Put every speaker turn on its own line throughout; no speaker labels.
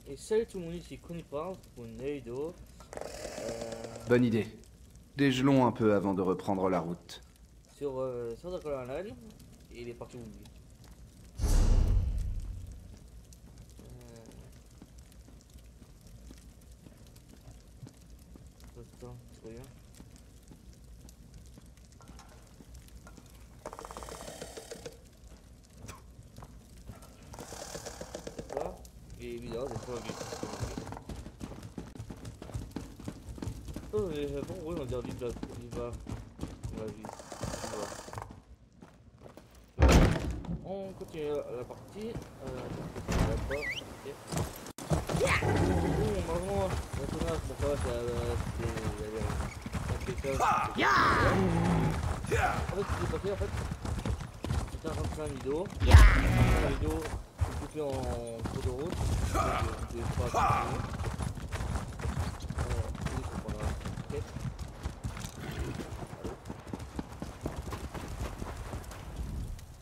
Et salut tout le monde, ici Conipar pour une nouvelle vidéo.
Bonne idée. Dégelons un peu avant de reprendre la route.
Sur Dracula Online. Et il est parti où lui. Attends, c'est bien. D'accord. Et évidemment, c'est pas oh, bon, oui, on dirait vite là. Il va. On l'a vu. On continue la partie. Là-bas. Ok. Bon, maintenant, personnage, bon, ça va, c'était impeccable. En fait, ce qui s'est passé, en fait, j'étais en train de faire une vidéo. La vidéo, je l'ai fait en cours de route. Je vais pas continuer. Oui, c'est pas grave. Ok.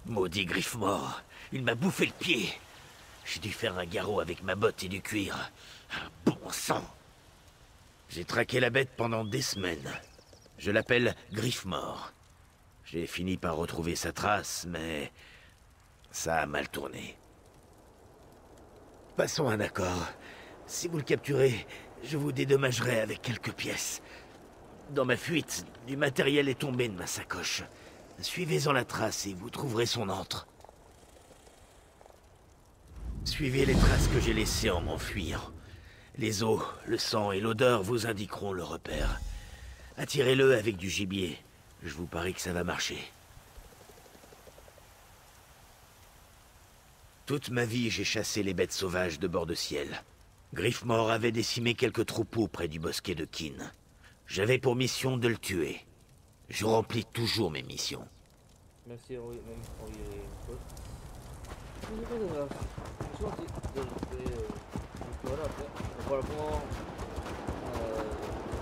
Maudit griffe mort, il m'a bouffé le pied. J'ai dû faire un garrot avec ma botte et du cuir. Bon sang. J'ai traqué la bête pendant des semaines. Je l'appelle griffe mort. J'ai fini par retrouver sa trace, mais ça a mal tourné. Passons un accord. Si vous le capturez, je vous dédommagerai avec quelques pièces. Dans ma fuite, du matériel est tombé de ma sacoche. Suivez-en la trace et vous trouverez son antre. Suivez les traces que j'ai laissées en m'enfuyant. Les os, le sang et l'odeur vous indiqueront le repère. Attirez-le avec du gibier. Je vous parie que ça va marcher. Toute ma vie, j'ai chassé les bêtes sauvages de bord de ciel. Griffmore avait décimé quelques troupeaux près du bosquet de Kin. J'avais pour mission de le tuer. Je remplis toujours mes missions.
Merci Henri, même Henri et Paul. On est pas de grave. Je suis gentil voilà, après. Donc voilà, pour moi,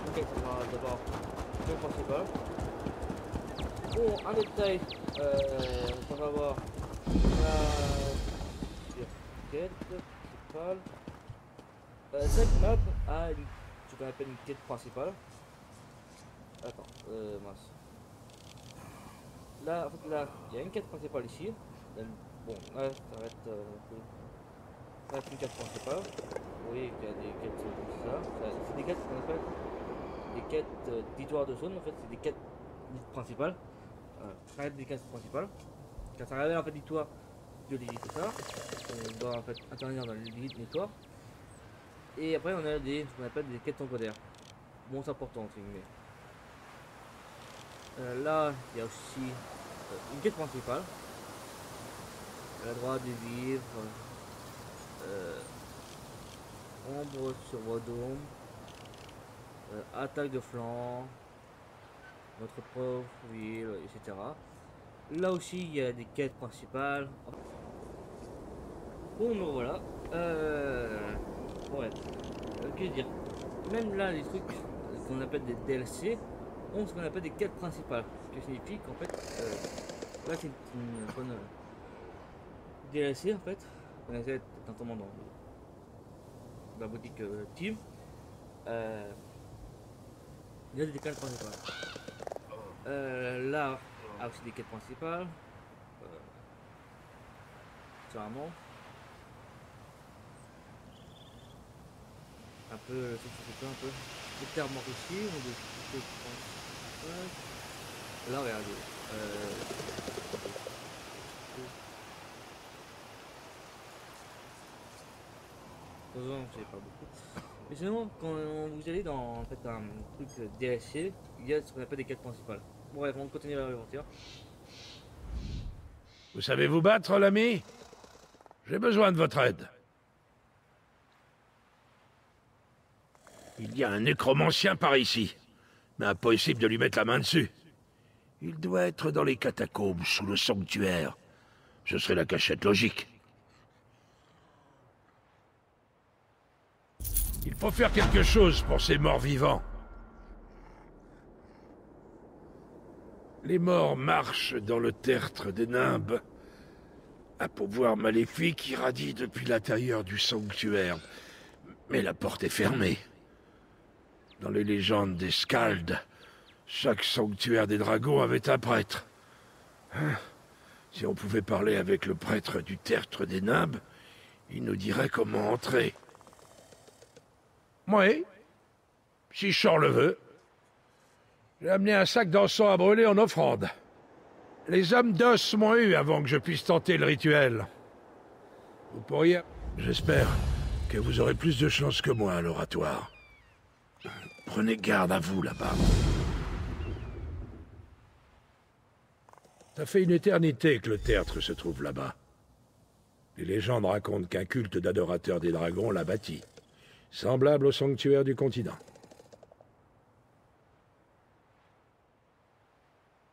ok, ça va d'abord le principal. Bon, un détail, on va voir la quête principale. Cette map a ce qu'on appelle une quête principale. Attends, mince. Là, en fait, là, il y a une quête principale ici. Bon, là, ça va être. Ça va être une quête principale. Vous voyez qu'il y a des quêtes comme ça. C'est des quêtes qu'on appelle des quêtes d'histoire de zone. En fait, c'est des quêtes principales. Ça va être des quêtes principales. Quand ça révèle en fait l'histoire de l'élite et ça, on doit en fait intervenir dans l'élite l'histoire. Et après, on a des ce qu'on appelle des quêtes secondaires. Bon, c'est important, entre guillemets. Là, il y a aussi une quête principale. La droit de vivre. Ombre sur Wadom. Attaque de flanc. Notre pauvre ville, etc. Là aussi, il y a des quêtes principales. Bon, donc voilà. Ouais. Que dire. Même là, les trucs qu'on appelle des DLC ont ce qu'on appelle des quêtes principales. Ce qui signifie qu'en fait, là c'est une bonne DLC en fait. On essaie notamment dans la boutique Team. Il y a des quêtes principales. Là, a aussi des quêtes principales. Sûrement. Un peu, c'est un peu des termes ici, on des là regardez, c'est pas beaucoup. Mais sinon, quand vous allez dans en fait, un truc DLC, il y a ce qu'on appelle des quêtes principales. Bon, bref, on continue l'aventure.
Vous savez vous battre, l'ami? J'ai besoin de votre aide. Il y a un nécromancien par ici, mais impossible de lui mettre la main dessus. Il doit être dans les catacombes, sous le sanctuaire. Ce serait la cachette logique. Il faut faire quelque chose pour ces morts vivants. Les morts marchent dans le tertre des nimbes. Un pouvoir maléfique irradie depuis l'intérieur du sanctuaire. Mais la porte est fermée. Dans les légendes des Skalds, chaque sanctuaire des dragons avait un prêtre. Hein? Si on pouvait parler avec le prêtre du tertre des Nimbes, il nous dirait comment entrer. Oui, si Chor le veut. J'ai amené un sac d'encens à brûler en offrande. Les hommes d'os m'ont eu avant que je puisse tenter le rituel. Vous pourriez... J'espère que vous aurez plus de chance que moi à l'oratoire. Prenez garde à vous, là-bas. Ça fait une éternité que le tertre se trouve là-bas. Les légendes racontent qu'un culte d'adorateurs des dragons l'a bâti, semblable au sanctuaire du continent.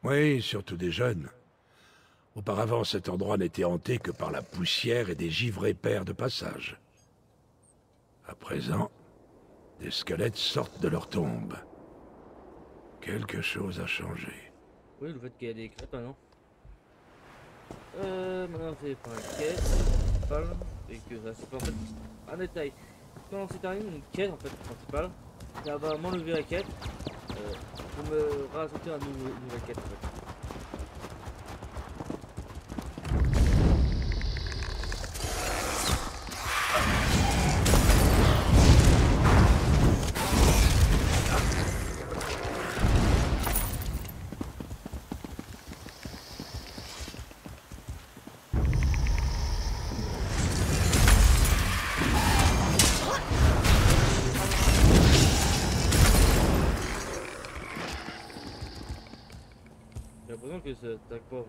Oui, surtout des jeunes. Auparavant, cet endroit n'était hanté que par la poussière et des givrés pères de passage. À présent, des squelettes sortent de leurs tombes. Quelque chose a changé.
Oui, le fait qu'il y a des crêpes maintenant. Maintenant c'est pour la quête principale. Et que ça c'est en fait un détail. Quand c'est terminé une quête en fait principale, ça va m'enlever la quête pour me rajouter une nouvelle quête en fait. J'ai l'impression que ça attaque pas moi.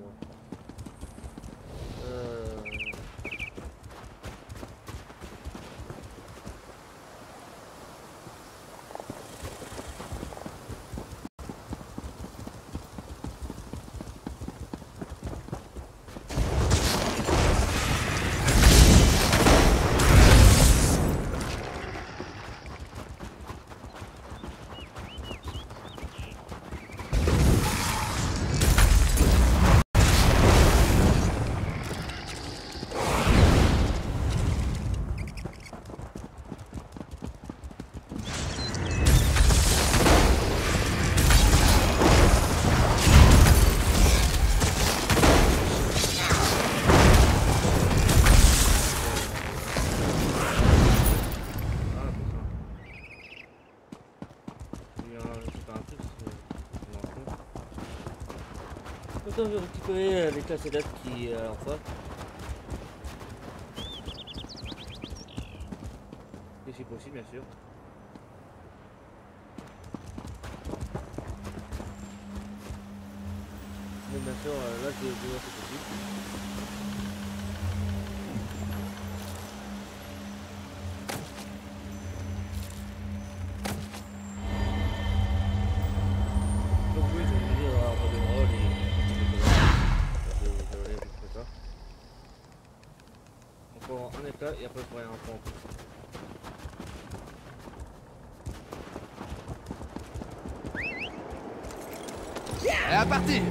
Maintenant je vais récupérer les classes d'âge qui est en face. Et si possible bien sûr. Mais bien sûr là je vais voir c'est possible. Un état et après il faudrait un point.
Et à partir.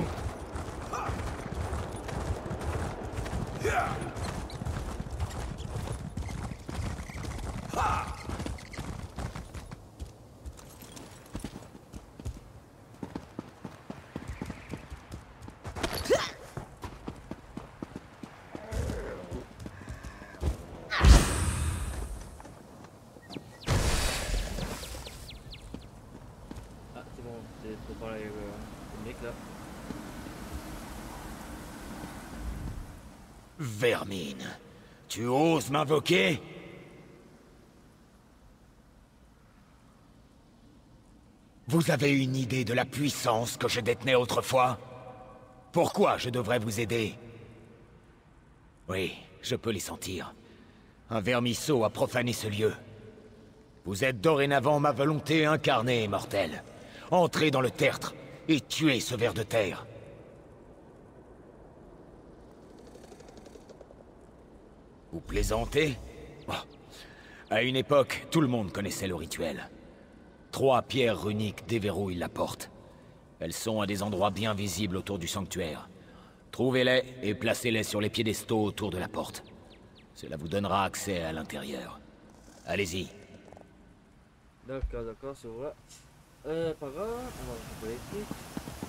Ah c'est bon, c'est trop parler avec le mec là.
Vermine, tu oses m'invoquer? Vous avez une idée de la puissance que je détenais autrefois? Pourquoi je devrais vous aider? Oui, je peux les sentir. Un vermisseau a profané ce lieu. Vous êtes dorénavant ma volonté incarnée, mortel. Entrez dans le tertre et tuez ce ver de terre. Vous plaisantez? Oh. À une époque, tout le monde connaissait le rituel. 3 pierres runiques déverrouillent la porte. Elles sont à des endroits bien visibles autour du sanctuaire. Trouvez-les et placez-les sur les piédestaux autour de la porte. Cela vous donnera accès à l'intérieur. Allez-y,
D'accord, c'est vrai. Pas grave, on va récupérer l'électrique.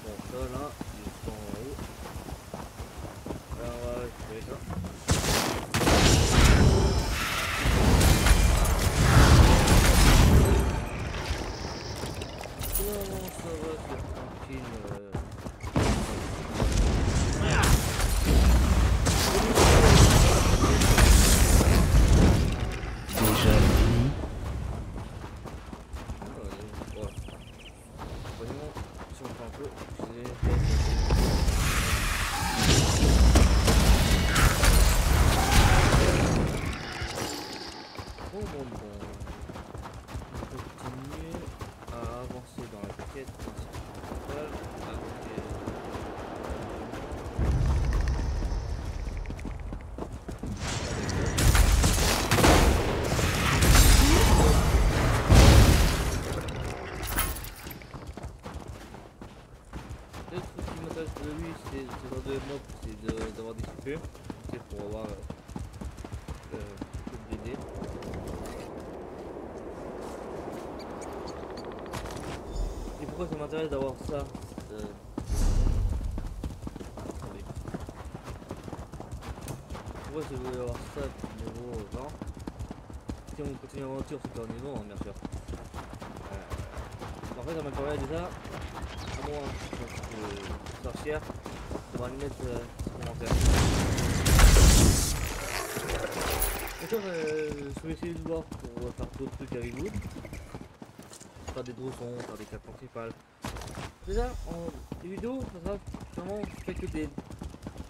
Bon, ça là, il est en haut. Alors, on va récupérer ça. Non, ça va, c'est tranquille.
Déjà fini?
Ouais. Voyons si on prend un peu. Bon. On peut continuer à avancer dans la quête principale. Le truc qui m'intéresse de lui, c'est ce genre de mob, c'est d'avoir des super, c'est pour avoir de BD. Et pourquoi ça m'intéresse d'avoir ça attendez. Pourquoi je veux avoir ça niveau 20? Si on continue l'aventure, c'est pas au niveau, hein, bien sûr. En fait, ça m'intéresse déjà. Moi, sorcière, on va lui mettre commentaire. D'accord, je vais essayer de voir pour faire d'autres trucs avec vous. Faire des drossons, faire des quêtes principales. Déjà, en vidéo, ça sera vraiment fait que des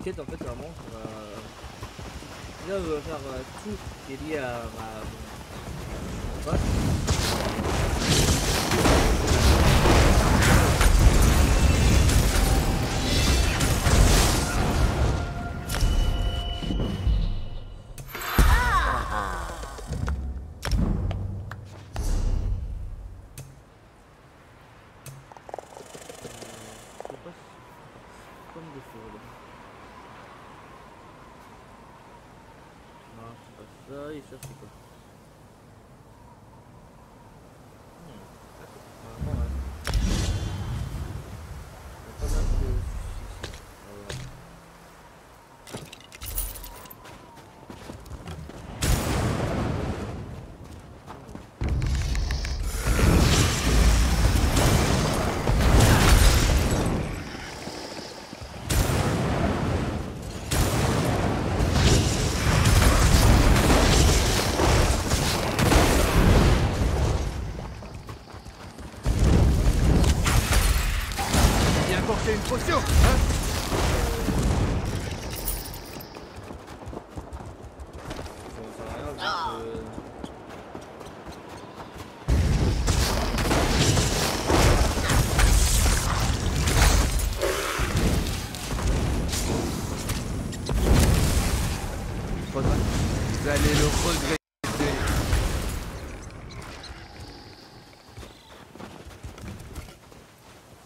quêtes en fait, vraiment. Déjà, je vais faire tout qui est lié à ma face. Ça et ça c'est quoi? Normalement, ouais. Il y a pas mal de soucis. Voilà.
Une potion, hein?
Ça sert à rien, donc,
Vous allez le regretter.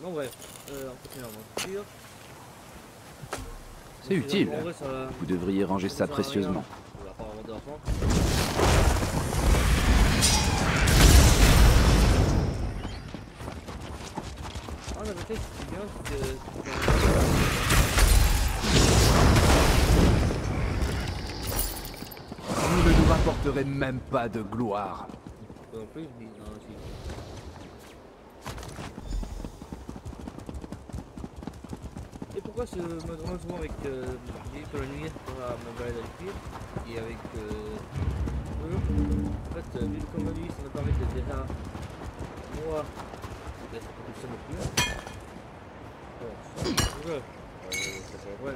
non, bref, on continue l'aventure.
C'est utile.
En vrai, ça va-
Vous devriez ranger ça
sert à rien.
précieusement.
On va pas avoir d'argent. Ah, la vérité, c'est bien, c'est que...
Vous ne nous rapporterez même pas de gloire.
En plus, mais non, si. Et pourquoi je me demande souvent avec j'ai pour la nuit pour me balader avec lui et avec eux. En fait, vu comme lui, ça me permet de déjà moi d'être plus seul non plus. Bon, c'est vrai. Ça c'est vrai.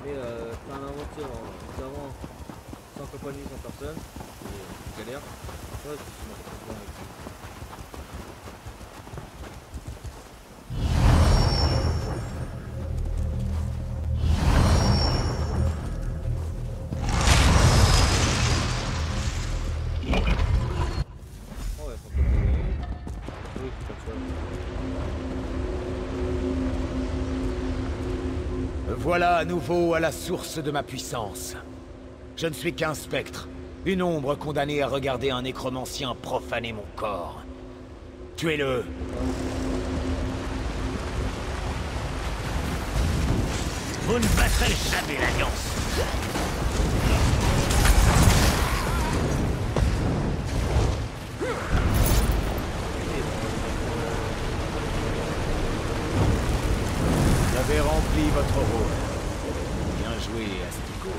Mais faire une aventure notamment sans compagnie, sans personne, c'est galère. Ça, je suis souvent avec lui.
Voilà à nouveau à la source de ma puissance. Je ne suis qu'un spectre, une ombre condamnée à regarder un nécromancien profaner mon corps. Tuez-le. Vous ne battrez jamais l'Alliance.
Vous avez rempli votre rôle. Bien joué, Astico.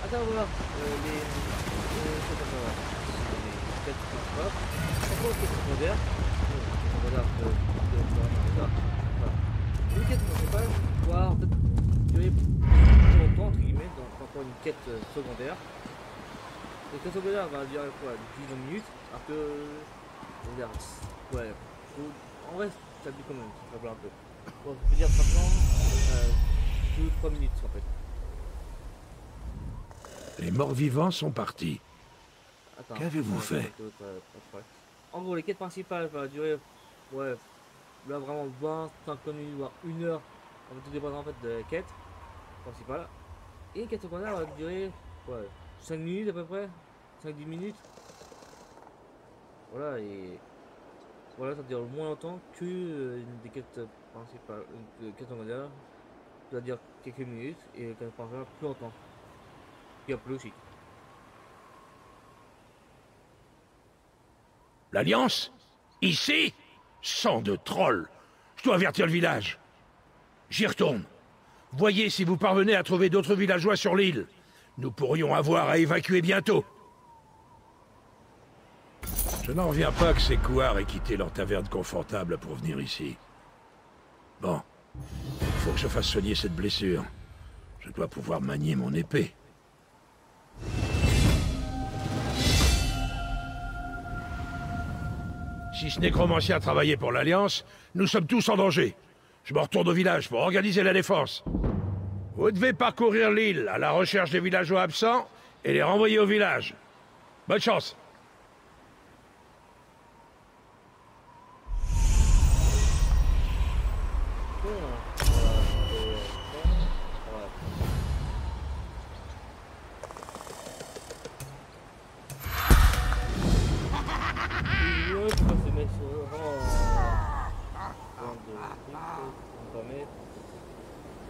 Attends, voilà. Les quêtes principales. Pourquoi les quêtes secondaires? Les quêtes principales doivent en fait durer plus longtemps, entre guillemets, dans encore une quête secondaire. Les quêtes secondaires va durer quoi? 10-20 minutes, alors que. On va dire. Ouais. En vrai, ça dit quand même, ça va un peu. Bon, je peux dire maintenant 2-3 minutes en fait.
Les morts-vivants sont partis. Qu'avez-vous
Attends,
fait?
En gros, les quêtes principales vont durer, ouais, là vraiment 25 minutes, voire 1 heure. En fait, tout dépend en fait de la quête principale. Et les quêtes secondaires vont durer, ouais, 5 minutes à peu près, 5-10 minutes. Voilà, et voilà, ça dure moins longtemps que une des quêtes principales. Une quête secondaire, ça va dire quelques minutes, et les quêtes principales plus longtemps. Il y a plus logique.
L'Alliance? Ici? Sang de troll! Je dois avertir le village. J'y retourne. Voyez si vous parvenez à trouver d'autres villageois sur l'île. Nous pourrions avoir à évacuer bientôt. Je n'en reviens pas que ces couards aient quitté leur taverne confortable pour venir ici. Bon. Il faut que je fasse soigner cette blessure. Je dois pouvoir manier mon épée. Si ce nécromancien travaillait pour l'Alliance, nous sommes tous en danger. Je me retourne au village pour organiser la défense. Vous devez parcourir l'île à la recherche des villageois absents et les renvoyer au village. Bonne chance.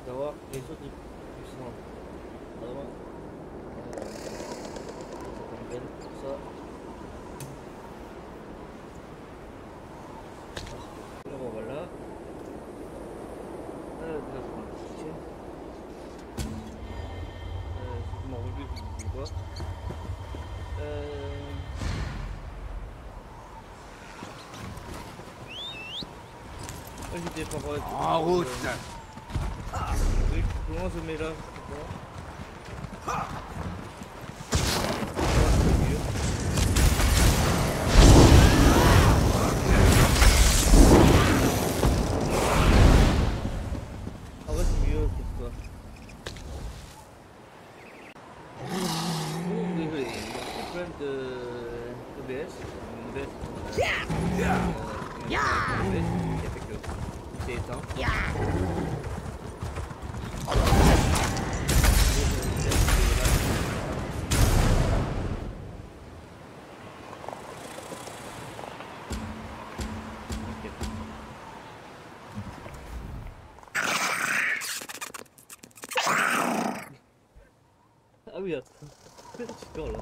D'avoir les autres puissants. Vraiment. Ça. Bon voilà. Je m'en remets plus quoi.
En route.
Comment je mets là? Ah ouais, c'est mieux pour toi. Désolé, il y a un problème de OBS. Qui a fait que c'est éteint. Ah oui, attends. Super là.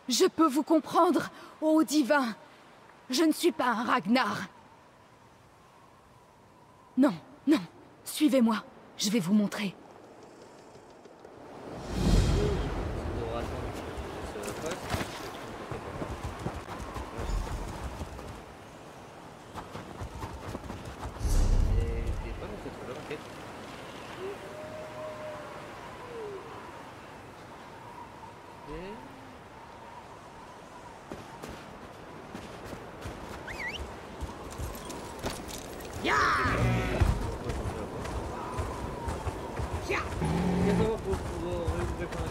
Je peux vous comprendre, ô divin. Je ne suis pas un Ragnar. Non, non. Suivez-moi. Je vais vous montrer.
savoir pour répondre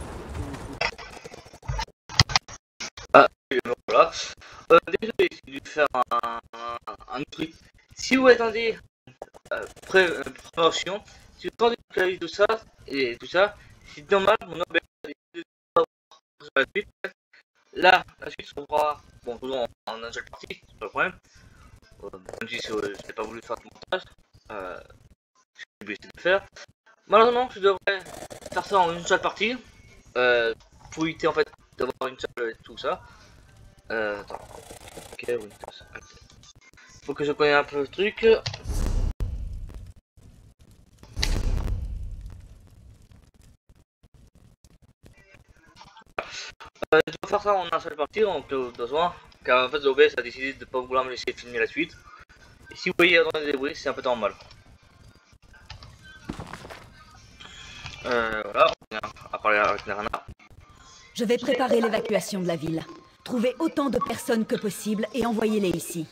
à voilà. Désolé, j'ai dû faire un truc. Si vous attendez prévention, si vous attendez que tout ça et tout ça, c'est normal, mon noble sur la suite. Là, la suite sera bon, toujours en un seul partie, c'est pas le problème. Même si je n'ai pas voulu faire de montage, j'ai oublié de le faire. Malheureusement, je devrais faire ça en une seule partie, pour éviter en fait d'avoir une seule tout ça. Attends, ok, Windows. Faut que je connaisse un peu le truc. Je dois faire ça en un seul partie, en besoin, car en fait OBS a décidé de ne pas vouloir me laisser filmer la suite. Et si vous voyez dans des bruits, c'est un peu normal. Voilà, on vient à parler avec Narana.
Je vais préparer l'évacuation de la ville. Trouvez autant de personnes que possible et envoyez-les ici.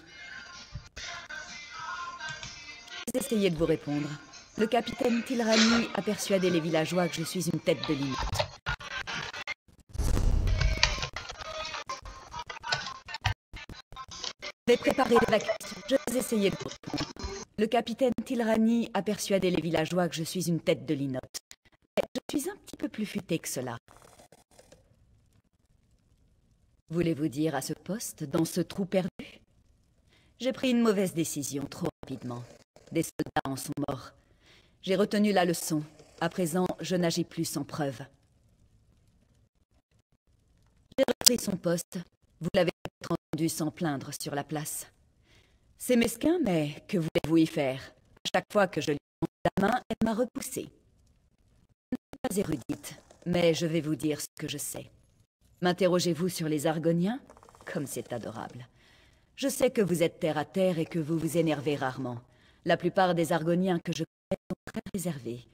Essayez de vous répondre. Le capitaine Tilrani a persuadé les villageois que je suis une tête de linotte. Je vais préparer l'évacuation. Je vais essayer de vous répondre. Le capitaine Tilrani a persuadé les villageois que je suis une tête de linotte. Mais je suis un petit peu plus futée que cela. Voulez-vous dire à ce poste, dans ce trou perdu? J'ai pris une mauvaise décision trop rapidement. Des soldats en sont morts. J'ai retenu la leçon. À présent, je n'agis plus sans preuve. J'ai repris son poste. Vous l'avez entendu sans plaindre sur la place. C'est mesquin, mais que voulez-vous y faire? À chaque fois que je lui ai tendu la main, elle m'a repoussé. Je ne suis pas érudite, mais je vais vous dire ce que je sais. M'interrogez-vous sur les Argoniens? Comme c'est adorable. Je sais que vous êtes terre à terre et que vous vous énervez rarement. La plupart des Argoniens que je connais sont très réservés.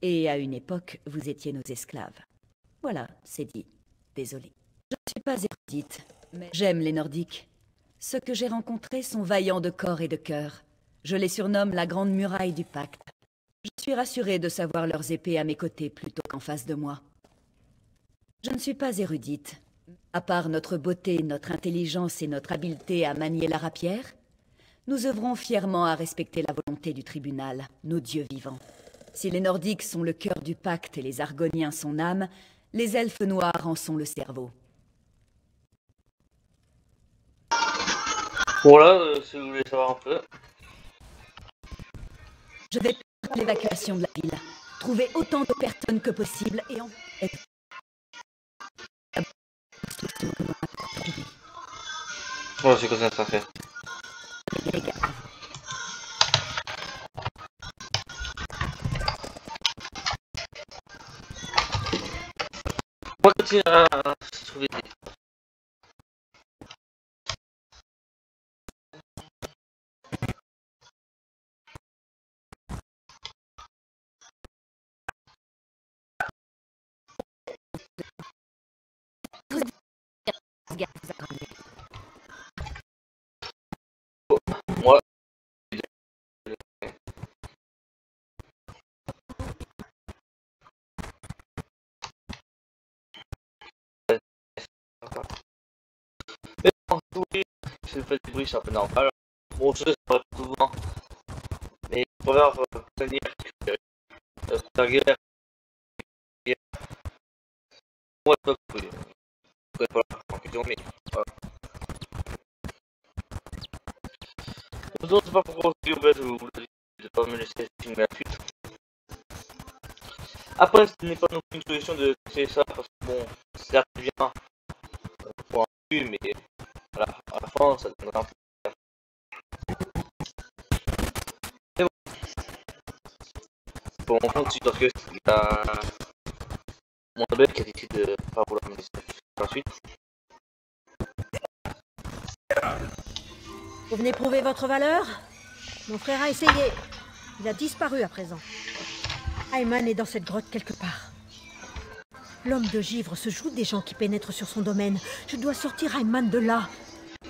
Et à une époque, vous étiez nos esclaves. Voilà, c'est dit. Désolée. Je ne suis pas érudite, mais j'aime les Nordiques. Ceux que j'ai rencontrés sont vaillants de corps et de cœur. Je les surnomme la Grande Muraille du Pacte. Je suis rassurée de savoir leurs épées à mes côtés plutôt qu'en face de moi. Je ne suis pas érudite. À part notre beauté, notre intelligence et notre habileté à manier la rapière, nous œuvrons fièrement à respecter la volonté du tribunal, nos dieux vivants. Si les Nordiques sont le cœur du pacte et les Argoniens son âme, les elfes noirs en sont le cerveau.
Voilà, si vous voulez savoir un peu.
Je vais faire l'évacuation de la ville. Trouvez autant de personnes que possible et en...
Bon, c'est quoi ça fait. On va continuer à se trouver des... Moi, oui, je fais du bruit, c'est un peu normal. Bon, je sais, ça va souvent. Mais je préfère tenir la guerre. Moi, je peux pas. Je peux pas en question, mais voilà. Je ne sais pas pourquoi je vous dis de pas me laisser filmer la suite. Après, ce n'est pas non plus une solution de créer ça parce que bon, certes bien pour un but, mais à la fin, ça donnera un peu. Mais bon, pour mon compte, c'est parce que il y a mon abbé qui a décidé de pas vouloir me laisser par la suite.
Vous venez prouver votre valeur? Mon frère a essayé. Il a disparu à présent. Ayman est dans cette grotte quelque part. L'homme de givre se joue des gens qui pénètrent sur son domaine. Je dois sortir Ayman de là.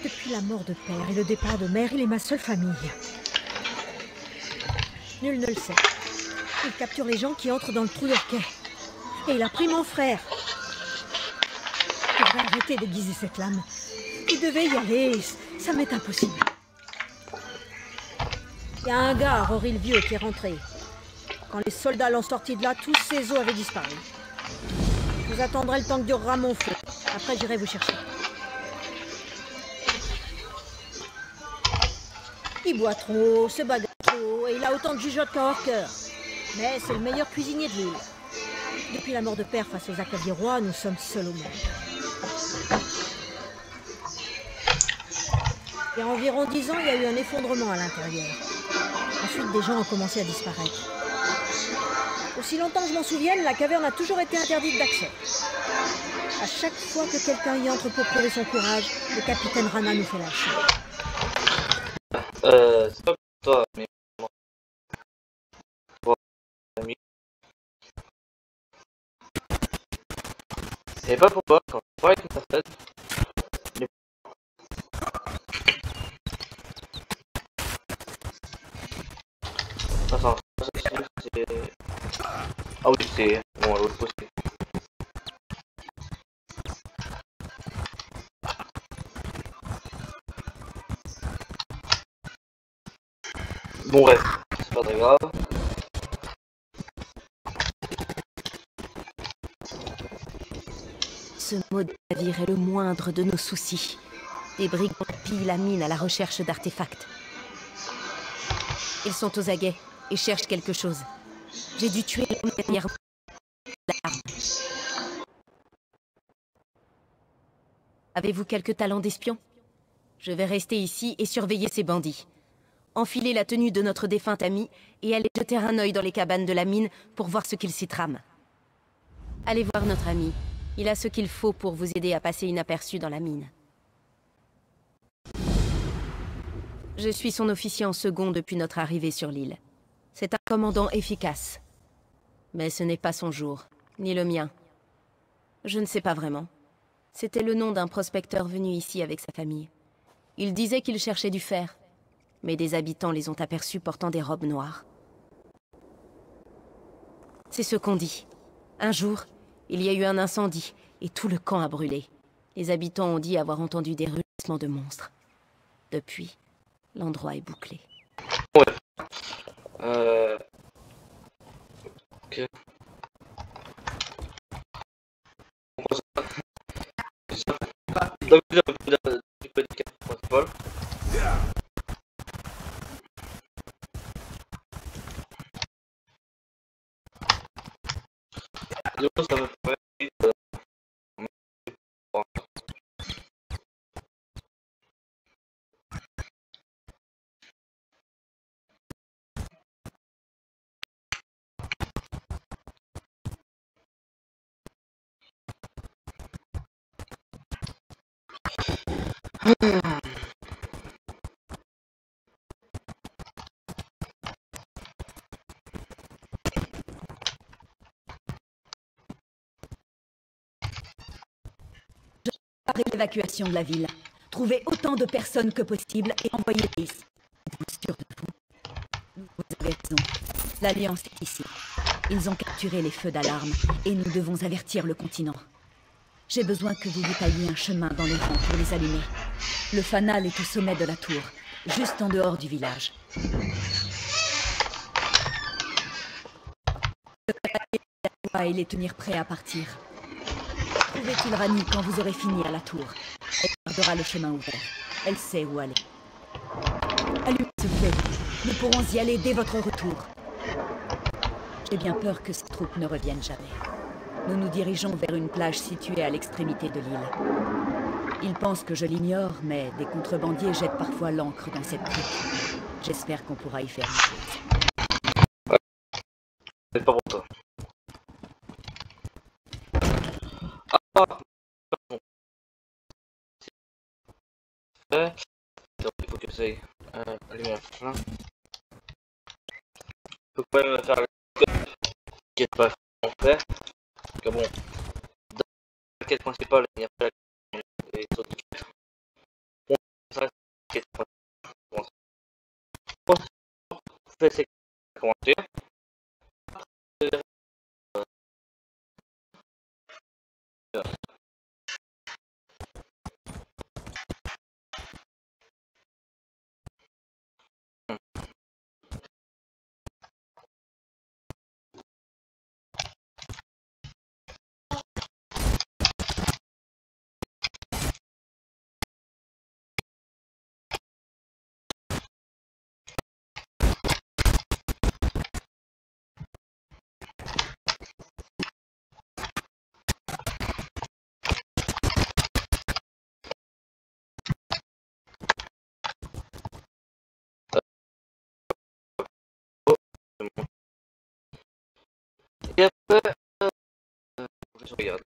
Depuis la mort de père et le départ de mère, il est ma seule famille. Nul ne le sait. Il capture les gens qui entrent dans le trou d'Orquet. Et il a pris mon frère. Je devrais arrêter d'aiguiser cette lame. Vous devez y aller, ça m'est impossible. Il y a un gars, Rory le Vieux, qui est rentré. Quand les soldats l'ont sorti de là, tous ses os avaient disparu. Je vous attendrai le temps que durera mon feu. Après, j'irai vous chercher. Il boit trop, se bagarre trop, et il a autant de jugeote qu'un hors-cœur. Mais c'est le meilleur cuisinier de l'île. Depuis la mort de père face aux Acadiens rois, nous sommes seuls au monde. Il y a environ 10 ans, il y a eu un effondrement à l'intérieur. Ensuite, des gens ont commencé à disparaître. Aussi longtemps que je m'en souvienne, la caverne a toujours été interdite d'accès. À chaque fois que quelqu'un y entre pour prouver son courage, le capitaine Rana nous fait lâcher.
C'est pas pour toi, mais pour ami. C'est pas pour toi, quand tu parles avec une personne, attends, c'est... Ah oui, c'est... Bon, l'autre possible. Bon bref, c'est pas très grave.
Ce mot de navire est le moindre de nos soucis. Des brigands pillent la mine à la recherche d'artefacts. Ils sont aux aguets et cherchent quelque chose. J'ai dû tuer l'homme derrière l'arme. Avez-vous quelque talent d'espion? Je vais rester ici et surveiller ces bandits. Enfiler la tenue de notre défunt ami et aller jeter un œil dans les cabanes de la mine pour voir ce qu'il s'y trame. Allez voir notre ami. Il a ce qu'il faut pour vous aider à passer inaperçu dans la mine. Je suis son officier en second depuis notre arrivée sur l'île. C'est un commandant efficace. Mais ce n'est pas son jour, ni le mien. Je ne sais pas vraiment. C'était le nom d'un prospecteur venu ici avec sa famille. Il disait qu'il cherchait du fer, mais des habitants les ont aperçus portant des robes noires. C'est ce qu'on dit. Un jour, il y a eu un incendie, et tout le camp a brûlé. Les habitants ont dit avoir entendu des rugissements de monstres. Depuis, l'endroit est bouclé.
Ouais. Ok. Donc, j'ai un peu de cartes principales. Du coup, ça me permet de...
Préparez l'évacuation de la ville. Trouvez autant de personnes que possible et envoyez-les ici. Êtes-vous sûr de vous? Vous avez raison. L'Alliance est ici. Ils ont capturé les feux d'alarme et nous devons avertir le continent. J'ai besoin que vous vous tailliez un chemin dans les rangs pour les allumer. Le fanal est au sommet de la tour, juste en dehors du village. Et les tenir prêts à partir. Trouvez Kilrani quand vous aurez fini à la tour. Elle gardera le chemin ouvert. Elle sait où aller. Allumez ce feu. Nous pourrons y aller dès votre retour. J'ai bien peur que ces troupes ne reviennent jamais. Nous nous dirigeons vers une plage située à l'extrémité de l'île. Ils pensent que je l'ignore, mais des contrebandiers jettent parfois l'ancre dans cette crique. J'espère qu'on pourra y faire une chose.
C'est pas pour toi. Ah, pardon. Donc, il faut que j'aille allumer la flamme. Je peux quand même faire la qui est pas en faire. Parce que bon, dans la quête principale, il n'y a pas les autres quêtes. Bon, ça reste la quête principale. Bon, faites ces commentaires. Je regarde.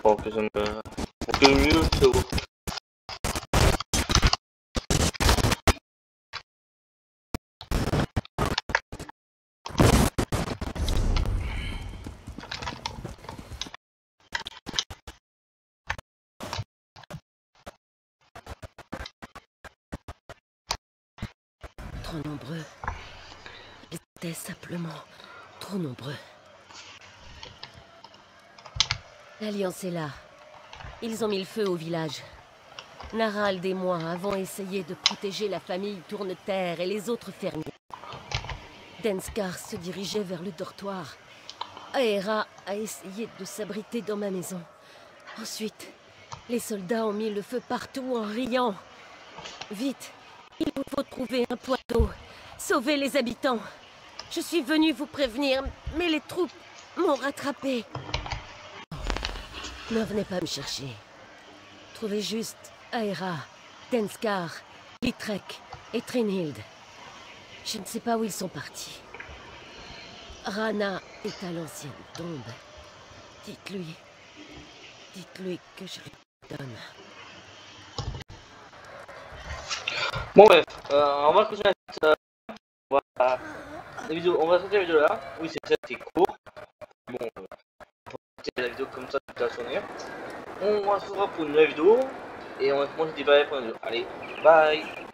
Pour que ça me... Pour que mieux c'est haut.
Trop nombreux. Ils étaient simplement trop nombreux. L'Alliance est là. Ils ont mis le feu au village. Narald et moi avons essayé de protéger la famille Tourneterre et les autres fermiers. Denskar se dirigeait vers le dortoir. Aera a essayé de s'abriter dans ma maison. Ensuite, les soldats ont mis le feu partout en riant. Vite, il vous faut trouver un point d'eau. Sauver les habitants. Je suis venu vous prévenir, mais les troupes m'ont rattrapé. Ne venez pas me chercher. Trouvez juste Aera, Denskar, Litrek et Trinhild. Je ne sais pas où ils sont partis. Rana est à l'ancienne tombe. Dites-lui que je lui donne.
Bon bref, on va continuer la vidéo, on va sortir la vidéo là. Oui c'est court. Bon, on va sortir la vidéo comme ça toute la journée. On se retrouvera pour une nouvelle vidéo. Et on va commencer à débarrer pour une vidéo. Allez, bye.